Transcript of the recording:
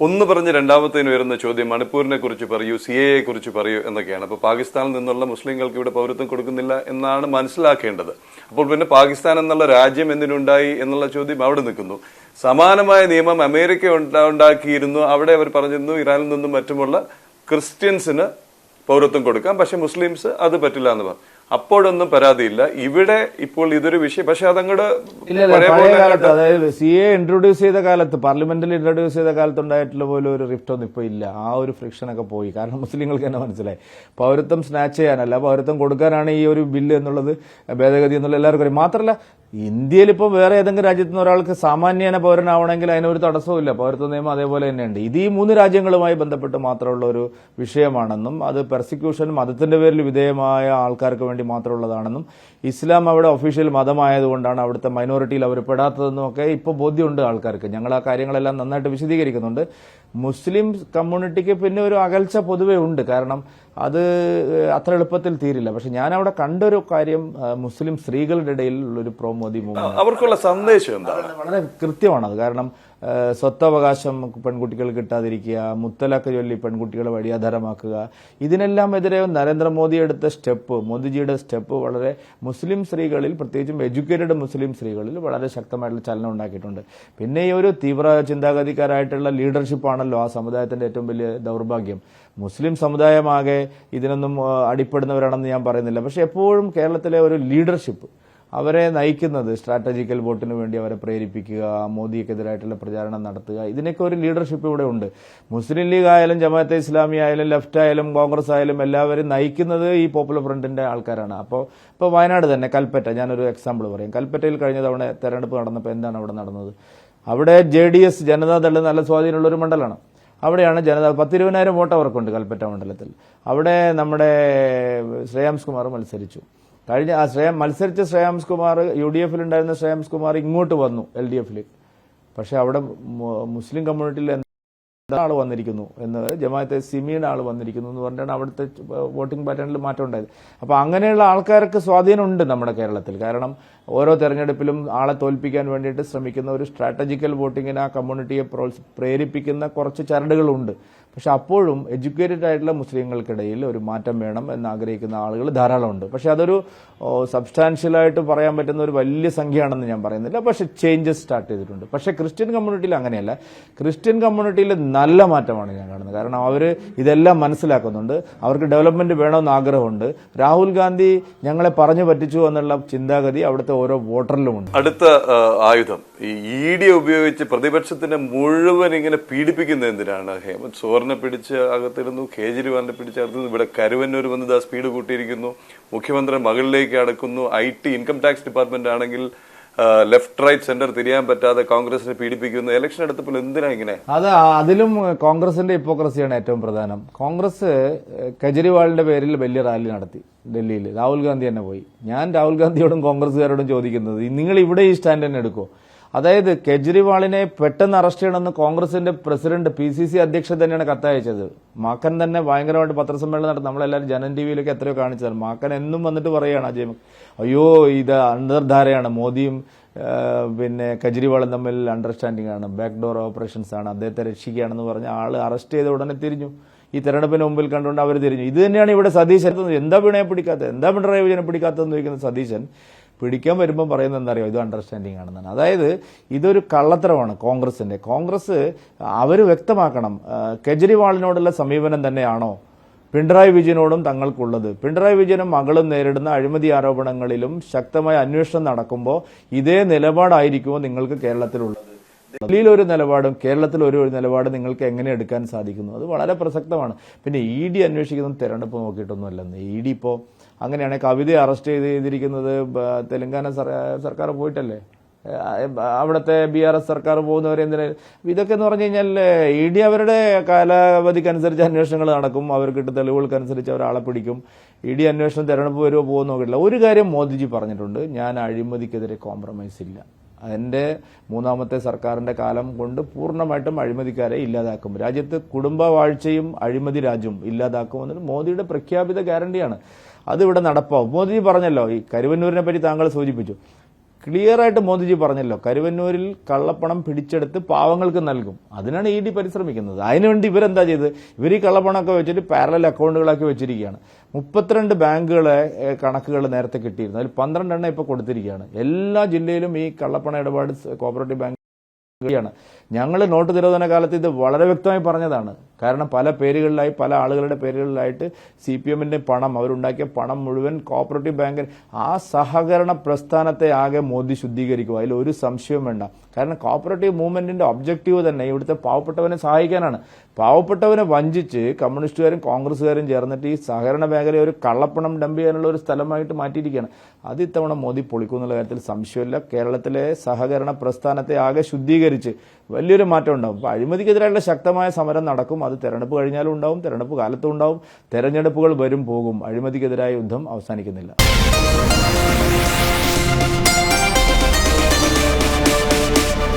ഒന്ന് പറഞ്ഞ് രണ്ടാമത്തേന് വരുന്ന ചോദ്യം മണിപ്പൂരിനെ കുറിച്ച് പറയൂ, CAA കുറിച്ച് പറയൂ എന്നൊക്കെയാണ്. അപ്പോൾ പാകിസ്ഥാനിൽ നിന്നുള്ള മുസ്ലിങ്ങൾക്ക് ഇവിടെ പൗരത്വം കൊടുക്കുന്നില്ല എന്നാണ് മനസ്സിലാക്കേണ്ടത്. അപ്പോൾ പിന്നെ പാകിസ്ഥാൻ എന്നുള്ള രാജ്യം എന്തിനുണ്ടായി എന്നുള്ള ചോദ്യം അവിടെ നിൽക്കുന്നു. സമാനമായ നിയമം അമേരിക്ക ഉണ്ടാക്കിയിരുന്നു. അവിടെ അവർ പറഞ്ഞിരുന്നു ഇറാനിൽ നിന്നും മറ്റുമുള്ള ക്രിസ്ത്യൻസിന് പൗരത്വം കൊടുക്കാം, പക്ഷെ മുസ്ലിംസ് അത് പറ്റില്ല എന്ന് പറഞ്ഞു. അപ്പോഴൊന്നും പരാതിയില്ല. ഇവിടെ ഇപ്പോൾ ഇതൊരു വിഷയം, പക്ഷെ അതങ്ങോട്ട് പഴയ കാലത്ത്, അതായത് CAA ഇൻട്രൊഡ്യൂസ് ചെയ്ത കാലത്ത്, പാർലമെന്റിൽ ഇൻട്രൊഡ്യൂസ് ചെയ്ത കാലത്ത് ഉണ്ടായിട്ടുള്ള പോലെ ഒരു റിഫ്റ്റ് ഒന്നും ഇപ്പൊ ഇല്ല. ആ ഒരു ഫ്രിക്ഷനൊക്കെ പോയി. കാരണം മുസ്ലിങ്ങൾക്ക് തന്നെ മനസ്സിലായി പൗരത്വം സ്നാച്ച് ചെയ്യാനല്ല, പൗരത്വം കൊടുക്കാനാണ് ഈ ഒരു ബില്ല് എന്നുള്ളത്, ഭേദഗതി എന്നുള്ള എല്ലാവർക്കും അറിയാം. മാത്രമല്ല ഇന്ത്യയിൽ ഇപ്പോൾ വേറെ ഏതെങ്കിലും രാജ്യത്ത് നിന്ന് ഒരാൾക്ക് സാമാന്യേന പൗരനാവണമെങ്കിൽ അതിനൊരു തടസ്സവും ഇല്ല. പൗരത്വ നിയമം അതേപോലെ തന്നെയുണ്ട്. ഇത് ഈ 3 രാജ്യങ്ങളുമായി ബന്ധപ്പെട്ട് മാത്രമുള്ള ഒരു വിഷയമാണെന്നും അത് പെർസിക്യൂഷൻ മതത്തിന്റെ പേരിൽ വിധേയമായ ആൾക്കാർക്ക് വേണ്ടി മാത്രമുള്ളതാണെന്നും ഇസ്ലാം അവിടെ ഒഫീഷ്യൽ മതമായതുകൊണ്ടാണ് അവിടുത്തെ മൈനോറിറ്റിയിൽ അവർ പെടാത്തതെന്നും ഒക്കെ ഇപ്പോൾ ബോധ്യമുണ്ട് ആൾക്കാർക്ക്. ഞങ്ങൾ ആ കാര്യങ്ങളെല്ലാം നന്നായിട്ട് വിശദീകരിക്കുന്നുണ്ട്. മുസ്ലിം കമ്മ്യൂണിറ്റിക്ക് പിന്നെ ഒരു അകൽച്ച പൊതുവെ ഉണ്ട്. കാരണം അത് അത്ര എളുപ്പത്തിൽ തീരില്ല. പക്ഷെ ഞാൻ അവിടെ കണ്ടൊരു കാര്യം, മുസ്ലിം സ്ത്രീകളുടെ ഇടയിൽ ഉള്ളൊരു പ്രോ മോദി മൂവ്മെന്റ്, അവർക്കുള്ള സന്ദേശം എന്താണ് വളരെ കൃത്യമാണത്. കാരണം സ്വത്തവകാശം പെൺകുട്ടികൾ കിട്ടാതിരിക്കുക, മുത്തലാഖ് ചൊല്ലി പെൺകുട്ടികളെ വഴിയാധാരമാക്കുക, ഇതിനെല്ലാം എതിരെ നരേന്ദ്രമോദി എടുത്ത സ്റ്റെപ്പ്, മോദിജിയുടെ സ്റ്റെപ്പ് വളരെ മുസ്ലിം സ്ത്രീകളിൽ, പ്രത്യേകിച്ചും എഡ്യൂക്കേറ്റഡ് മുസ്ലിം സ്ത്രീകളിൽ വളരെ ശക്തമായിട്ടുള്ള ചലനം ഉണ്ടാക്കിയിട്ടുണ്ട്. പിന്നെ ഈ ഒരു തീവ്ര ചിന്താഗതിക്കാരായിട്ടുള്ള ലീഡർഷിപ്പാണല്ലോ ആ സമുദായത്തിന്റെ ഏറ്റവും വലിയ ദൗർഭാഗ്യം. മുസ്ലിം സമുദായമാകെ ഇതിനൊന്നും അടിപ്പെടുന്നവരാണെന്ന് ഞാൻ പറയുന്നില്ല. പക്ഷെ എപ്പോഴും കേരളത്തിലെ ഒരു ലീഡർഷിപ്പ്, അവരെ നയിക്കുന്നത് സ്ട്രാറ്റജിക്കൽ വോട്ടിന് വേണ്ടി അവരെ പ്രേരിപ്പിക്കുക, മോദിക്കെതിരായിട്ടുള്ള പ്രചാരണം നടത്തുക, ഇതിനൊക്കെ ഒരു ലീഡർഷിപ്പ് ഇവിടെ ഉണ്ട്. മുസ്ലിം ലീഗ് ആയാലും ജമാഅത്തെ ഇസ്ലാമി ആയാലും ലെഫ്റ്റ് ആയാലും കോൺഗ്രസ് ആയാലും എല്ലാവരും നയിക്കുന്നത് ഈ പോപ്പുലർ ഫ്രണ്ടിന്റെ ആൾക്കാരാണ്. ഇപ്പോൾ വയനാട് തന്നെ കൽപ്പറ്റ, ഞാനൊരു എക്സാമ്പിൾ പറയും. കൽപ്പറ്റയിൽ കഴിഞ്ഞ തവണ തെരഞ്ഞെടുപ്പ് നടന്നപ്പോൾ എന്താണ് അവിടെ നടന്നത്? അവിടെ JDS ജനതാദൾ നല്ല സ്വാധീനമുള്ള ഒരു മണ്ഡലമാണ്. അവിടെയാണ് ജനത 10,000-20,000 വോട്ട് അവർക്കുണ്ട് കൽപ്പറ്റ മണ്ഡലത്തിൽ. അവിടെ നമ്മുടെ ശ്രേയാംസ് കുമാർ മത്സരിച്ചു. മത്സരിച്ച ശ്രേയാംസ് കുമാർ, UDF ഉണ്ടായിരുന്ന ശ്രേയാംസ് കുമാർ ഇങ്ങോട്ട് വന്നു LDF. പക്ഷെ അവിടെ മുസ്ലിം കമ്മ്യൂണിറ്റിയിൽ ആൾ വന്നിരിക്കുന്നു എന്ന്, ജമാഅത്തെ സിമിയുടെ ആൾ വന്നിരിക്കുന്നു എന്ന് പറഞ്ഞാണ് അവിടുത്തെ വോട്ടിംഗ് പാറ്റേണിൽ മാറ്റം ഉണ്ടായത്. അപ്പൊ അങ്ങനെയുള്ള ആൾക്കാർക്ക് സ്വാധീനമുണ്ട് നമ്മുടെ കേരളത്തിൽ. കാരണം ഓരോ തെരഞ്ഞെടുപ്പിലും ആളെ തോൽപ്പിക്കാൻ വേണ്ടിയിട്ട് ശ്രമിക്കുന്ന ഒരു സ്ട്രാറ്റജിക്കൽ വോട്ടിങ്ങിന് ആ കമ്മ്യൂണിറ്റിയെ പ്രേരിപ്പിക്കുന്ന കുറച്ച് ചരടുകളുണ്ട്. പക്ഷെ അപ്പോഴും എഡ്യൂക്കേറ്റഡ് ആയിട്ടുള്ള മുസ്ലിങ്ങൾക്കിടയിൽ ഒരു മാറ്റം വേണം എന്നാഗ്രഹിക്കുന്ന ആളുകൾ ധാരാളമുണ്ട്. പക്ഷെ അതൊരു സബ്സ്റ്റാൻഷ്യലായിട്ട് പറയാൻ പറ്റുന്ന ഒരു വലിയ സംഖ്യയാണെന്ന് ഞാൻ പറയുന്നില്ല. പക്ഷെ ചേഞ്ചസ് സ്റ്റാർട്ട് ചെയ്തിട്ടുണ്ട്. പക്ഷെ ക്രിസ്ത്യൻ കമ്മ്യൂണിറ്റിയിൽ അങ്ങനെയല്ല. ക്രിസ്ത്യൻ കമ്മ്യൂണിറ്റിയിൽ നല്ല മാറ്റമാണ് ഞാൻ കാണുന്നത്. കാരണം അവർ ഇതെല്ലാം മനസ്സിലാക്കുന്നുണ്ട്. അവർക്ക് ഡെവലപ്മെന്റ് വേണമെന്ന് ആഗ്രഹമുണ്ട്. രാഹുൽ ഗാന്ധി ഞങ്ങളെ പറഞ്ഞു പറ്റിച്ചു എന്നുള്ള ചിന്താഗതി അവിടുത്തെ ഓരോ വോട്ടറിലുമുണ്ട്. അടുത്ത ആയുധം ഈ ED ഉപയോഗിച്ച് പ്രതിപക്ഷത്തിന്റെ മുഴുവൻ ഇങ്ങനെ പീഡിപ്പിക്കുന്ന എന്തിനാണ്? ഹേമന്ത് സോറിനെ പിടിച്ച് അകത്തിടുന്നു, കേജ്രിവാളിനെ പിടിച്ച് അകത്തിടുന്നു, ഇവിടെ കരുവന്നൂർ വന്നത് സ്പീഡ് കൂട്ടിയിരിക്കുന്നു, മുഖ്യമന്ത്രി മകളിലേക്ക് അടക്കുന്നു, IT ഇൻകം ടാക്സ് ഡിപ്പാർട്ട്മെന്റ് ആണെങ്കിൽ ലെഫ്റ്റ് റൈറ്റ് സെന്റർ തിരിയാൻ പറ്റാതെ കോൺഗ്രസിനെ പീഡിപ്പിക്കുന്നു. ഇലക്ഷൻ എടുത്തപ്പോൾ എന്തിനാ ഇങ്ങനെ? അതിലും കോൺഗ്രസിന്റെ ഹിപ്പോക്രസിയാണ് ഏറ്റവും പ്രധാനം. കോൺഗ്രസ് കെജ്രിവാളിന്റെ പേരിൽ വലിയ റാലി നടത്തി ഡൽഹിയിൽ. രാഹുൽ ഗാന്ധി തന്നെ പോയി. ഞാൻ രാഹുൽ ഗാന്ധിയോടും കോൺഗ്രസുകാരോടും ചോദിക്കുന്നത്, നിങ്ങൾ ഇവിടെ ഈ സ്റ്റാൻഡ് തന്നെ എടുക്കുമോ? അതായത് കെജ്രിവാളിനെ പെട്ടെന്ന് അറസ്റ്റ് ചെയ്യണമെന്ന് കോൺഗ്രസിന്റെ പ്രസിഡന്റ് PCC അധ്യക്ഷൻ തന്നെയാണ് കത്തയച്ചത്. മാക്കൻ തന്നെ ഭയങ്കരമായിട്ട് പത്രസമ്മേളനം നടത്തി. നമ്മളെല്ലാവരും ജനൻ TVയിലൊക്കെ എത്രയോ കാണിച്ചതാണ്. മാക്കൻ എന്നും വന്നിട്ട് പറയുകയാണ് അജയ്, അയ്യോ ഇത് അന്തർധാരയാണ്, മോദിയും പിന്നെ കെജ്രിവാളും തമ്മിൽ അണ്ടർസ്റ്റാൻഡിംഗ് ആണ്, ബാക്ക് ഡോർ ഓപ്പറേഷൻസ് ആണ്, അദ്ദേഹത്തെ രക്ഷിക്കുകയാണെന്ന് പറഞ്ഞ ആള് അറസ്റ്റ് ചെയ്ത ഉടനെ തിരിഞ്ഞു. ഈ തെരഞ്ഞെടുപ്പിന് മുമ്പിൽ കണ്ടുകൊണ്ട് അവർ തിരിഞ്ഞു. ഇത് തന്നെയാണ് ഇവിടെ സതീശൻ, എന്താ പിണയെ പിടിക്കാത്തത്, എന്താ പിണറായി വിജയനെ പിടിക്കാത്തതെന്ന് ചോദിക്കുന്ന സതീശൻ പിടിക്കാൻ വരുമ്പോൾ പറയുന്നത് എന്താ അറിയോ? ഇത് അണ്ടർസ്റ്റാൻഡിംഗ് ആണെന്നാണ്. അതായത് ഇതൊരു കള്ളത്തരമാണ് കോൺഗ്രസിന്റെ. കോൺഗ്രസ് അവർ വ്യക്തമാക്കണം, കെജ്രിവാളിനോടുള്ള സമീപനം തന്നെയാണോ പിണറായി വിജയനോടും തങ്ങൾക്കുള്ളത്? പിണറായി വിജയനും മകളും നേരിടുന്ന അഴിമതി ആരോപണങ്ങളിലും ശക്തമായ അന്വേഷണം നടക്കുമ്പോൾ ഇതേ നിലപാടായിരിക്കുമോ നിങ്ങൾക്ക് കേരളത്തിലുള്ളത്? ഡൽഹിയിൽ ഒരു നിലപാടും കേരളത്തിൽ ഒരു നിലപാടും നിങ്ങൾക്ക് എങ്ങനെ എടുക്കാൻ സാധിക്കുന്നു? അത് വളരെ പ്രസക്തമാണ്. പിന്നെ ED അന്വേഷിക്കുന്ന തെരഞ്ഞെടുപ്പ് നോക്കിയിട്ടൊന്നുമല്ലെന്ന്. ED ഇപ്പോൾ അങ്ങനെയാണെങ്കിൽ കവിതയെ അറസ്റ്റ് ചെയ്തിരിക്കുന്നത് തെലങ്കാന സർക്കാർ പോയിട്ടല്ലേ? അവിടുത്തെ BRS സർക്കാർ പോകുന്നവരെ എന്തിനാ? ഇതൊക്കെ എന്ന് പറഞ്ഞു കഴിഞ്ഞാൽ ED അവരുടെ കാലാവധിക്കനുസരിച്ച് അന്വേഷണങ്ങൾ നടക്കും, അവർക്ക് തെളിവുകൾക്കനുസരിച്ച് അവർ ആളെ പിടിക്കും. ED അന്വേഷണം തെരഞ്ഞെടുപ്പ് വരുമോ പോകുന്ന നോക്കിയിട്ടില്ല. ഒരു കാര്യം മോദിജി പറഞ്ഞിട്ടുണ്ട്, ഞാൻ അഴിമതിക്കെതിരെ കോംപ്രമൈസ് ഇല്ല. അതിന്റെ 3ാമത്തെ സർക്കാരിന്റെ കാലം കൊണ്ട് പൂർണ്ണമായിട്ടും അഴിമതിക്കാരെ ഇല്ലാതാക്കും. രാജ്യത്ത് കുടുംബവാഴ്ചയും അഴിമതി രാജ്യവും ഇല്ലാതാക്കുമെന്നത് മോദിയുടെ പ്രഖ്യാപിത ഗ്യാരണ്ടിയാണ്. അതിവിടെ നടപ്പാവും. മോദിജി പറഞ്ഞല്ലോ, ഈ കരുവന്നൂരിനെ പറ്റി താങ്കൾ സൂചിപ്പിച്ചു. ക്ലിയർ ആയിട്ട് മോദിജി പറഞ്ഞല്ലോ, കരുവന്നൂരിൽ കള്ളപ്പണം പിടിച്ചെടുത്ത് പാവങ്ങൾക്ക് നൽകും. അതിനാണ് ഇ ഡി പരിശ്രമിക്കുന്നത്. അതിനുവേണ്ടി ഇവരെന്താ ചെയ്തത്? ഇവർ ഈ കള്ളപ്പണമൊക്കെ വെച്ചിട്ട് പാരലൽ അക്കൗണ്ടുകളാക്കി വെച്ചിരിക്കുകയാണ്. 32 ബാങ്കുകളെ കണക്കുകൾ നേരത്തെ കിട്ടിയിരുന്നു. അതിൽ 12 എണ്ണം ഇപ്പോൾ കൊടുത്തിരിക്കുകയാണ്. എല്ലാ ജില്ലയിലും ഈ കള്ളപ്പണ ഇടപാട് കോഓപ്പറേറ്റീവ് ബാങ്ക് ാണ്. ഞങ്ങൾ നോട്ട് നിരോധന കാലത്ത് ഇത് വളരെ വ്യക്തമായി പറഞ്ഞതാണ്. കാരണം പല പേരുകളിലായി, പല ആളുകളുടെ പേരുകളിലായിട്ട് CPM-ന്റെ പണം, അവരുണ്ടാക്കിയ പണം മുഴുവൻ കോഓപ്പറേറ്റീവ് ബാങ്കിൽ, ആ സഹകരണ പ്രസ്ഥാനത്തെ ആകെ മോദി ശുദ്ധീകരിക്കും. അതിൽ ഒരു സംശയവും വേണ്ട. കാരണം കോഓപ്പറേറ്റീവ് മൂവ്മെന്റിന്റെ ഒബ്ജക്റ്റീവ് തന്നെ ഇവിടുത്തെ പാവപ്പെട്ടവനെ സഹായിക്കാനാണ്. പാവപ്പെട്ടവനെ വഞ്ചിച്ച് കമ്മ്യൂണിസ്റ്റുകാരും കോൺഗ്രസ്സുകാരും ചേർന്നിട്ട് ഈ സഹകരണ മേഖലയെ ഒരു കള്ളപ്പണം ഡംപ് ചെയ്യാനുള്ള ഒരു സ്ഥലമായിട്ട് മാറ്റിയിരിക്കുകയാണ്. അത് ഇത്തവണ മോദി പൊളിക്കുന്നുള്ള കാര്യത്തിൽ സംശയമില്ല. കേരളത്തിലെ സഹകരണ പ്രസ്ഥാനത്തെ ആകെ ശുദ്ധീകരിച്ച് വലിയൊരു മാറ്റം ഉണ്ടാവും. അപ്പോൾ അഴിമതിക്കെതിരായുള്ള ശക്തമായ സമരം നടക്കും. അത് തെരഞ്ഞെടുപ്പ് കഴിഞ്ഞാലും ഉണ്ടാവും, തെരഞ്ഞെടുപ്പ് കാലത്തും ഉണ്ടാവും. തെരഞ്ഞെടുപ്പുകൾ വരും പോകും. അഴിമതിക്കെതിരായ യുദ്ധം അവസാനിക്കുന്നില്ല.